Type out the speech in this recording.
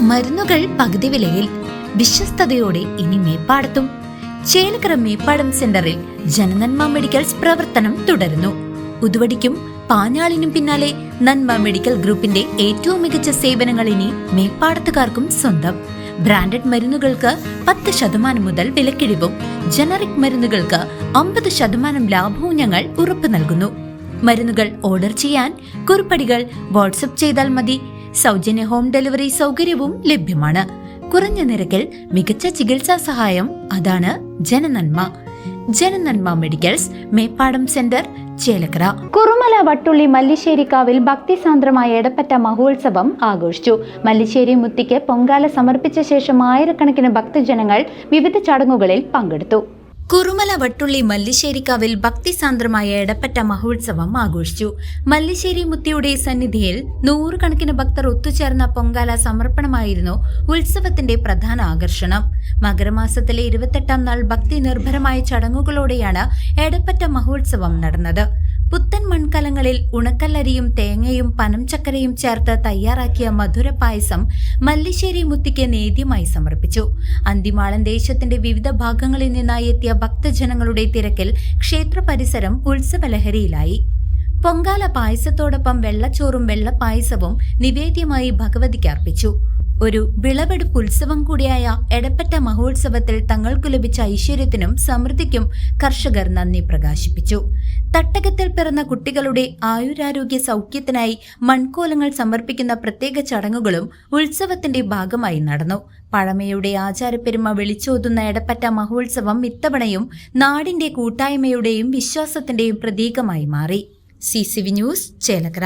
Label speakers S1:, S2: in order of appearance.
S1: മരുന്നുകൾ പകുതി വിലയിൽ വിശ്വസ്തയോടെ ഇനി മേപ്പാടത്തും. ചേലക്കര മേപ്പാടം സെന്ററിൽ ജനനന്മ മെഡിക്കൽസ് പ്രവർത്തനം തുടരുന്നു. ഉതുവടിക്കും പാഞ്ഞാളിനും പിന്നാലെ നന്മ മെഡിക്കൽ ഗ്രൂപ്പിന്റെ ഏറ്റവും മികച്ച സേവനങ്ങൾ ഇനി മേപ്പാടത്തുകാർക്കും സ്വന്തം. ബ്രാൻഡഡ് മരുന്നുകൾക്ക് 10% മുതൽ വിലക്കിഴിവും ജനറിക് മരുന്നുകൾക്ക് 50% ലാഭവും ഞങ്ങൾ ഉറപ്പു നൽകുന്നു. മരുന്നുകൾ ഓർഡർ ചെയ്യാൻ കുറിപ്പടികൾ വാട്സ്ആപ്പ് ചെയ്താൽ മതി. സൗജന്യ ഹോം ഡെലിവറി സൗകര്യവും ലഭ്യമാണ്. കുറഞ്ഞ നിരക്കിൽ മികച്ച ചികിത്സാ സഹായം, അതാണ് ജനനന്മ. ജനനന്മ മെഡിക്കൽസ്, മേപ്പാടം സെന്റർ, ചേലക്കര.
S2: കുറുമല വട്ടുള്ളി മല്ലിശ്ശേരിക്കാവിൽ ഭക്തിസാന്ദ്രമായ എടപ്പറ്റ മഹോത്സവം ആഘോഷിച്ചു. മല്ലിശ്ശേരി മുത്തിക്ക് പൊങ്കാല സമർപ്പിച്ച ശേഷം ആയിരക്കണക്കിന് ഭക്തജനങ്ങൾ വിവിധ ചടങ്ങുകളിൽ പങ്കെടുത്തു.
S1: കുറുമല വട്ടുള്ളി മല്ലിശ്ശേരിക്കാവിൽ ഭക്തിസാന്ദ്രമായ എടപ്പറ്റ മഹോത്സവം ആഘോഷിച്ചു. മല്ലിശ്ശേരി മുത്തിയുടെ സന്നിധിയിൽ 100 കണക്കിന് ഭക്തർ ഒത്തുചേർന്ന പൊങ്കാല സമർപ്പണമായിരുന്നു ഉത്സവത്തിന്റെ പ്രധാന ആകർഷണം. മകരമാസത്തിലെ 28-ാം നാൾ ഭക്തി നിർഭരമായ ചടങ്ങുകളോടെയാണ് എടപ്പറ്റ മഹോത്സവം നടന്നത്. പുത്തൻ മൺകലങ്ങളിൽ ഉണക്കല്ലരിയും തേങ്ങയും പനംചക്കരയും ചേർത്ത് തയ്യാറാക്കിയ മധുര പായസം മല്ലിശ്ശേരി മുത്തിക്ക് നേദ്യമായി സമർപ്പിച്ചു. അന്തിമാളൻ ദേശത്തിന്റെ വിവിധ ഭാഗങ്ങളിൽ നിന്നായി എത്തിയ ഭക്തജനങ്ങളുടെ തിരക്കിൽ ക്ഷേത്ര പരിസരം ഉത്സവലഹരിയിലായി. പൊങ്കാല പായസത്തോടൊപ്പം വെള്ളച്ചോറും വെള്ളപ്പായസവും നിവേദ്യമായി ഭഗവതിക്ക് അർപ്പിച്ചു. ഒരു വിളവെടുപ്പ് ഉത്സവം കൂടിയായ എടപ്പറ്റ മഹോത്സവത്തിൽ തങ്ങൾക്കു ലഭിച്ച ഐശ്വര്യത്തിനും സമൃദ്ധിക്കും കർഷകർ നന്ദി പ്രകാശിപ്പിച്ചു. തട്ടകത്തിൽ പിറന്ന കുട്ടികളുടെ ആയുരാരോഗ്യ സൗഖ്യത്തിനായി മൺകോലങ്ങൾ സമർപ്പിക്കുന്ന പ്രത്യേക ചടങ്ങുകളും ഉത്സവത്തിന്റെ ഭാഗമായി നടന്നു. പഴമയുടെ ആചാരപ്പെരുമ വിളിച്ചോതുന്ന എടപ്പറ്റ മഹോത്സവം ഇത്തവണയും നാടിന്റെ കൂട്ടായ്മയുടെയും വിശ്വാസത്തിന്റെയും പ്രതീകമായി മാറി. CCV news, Chelakkara.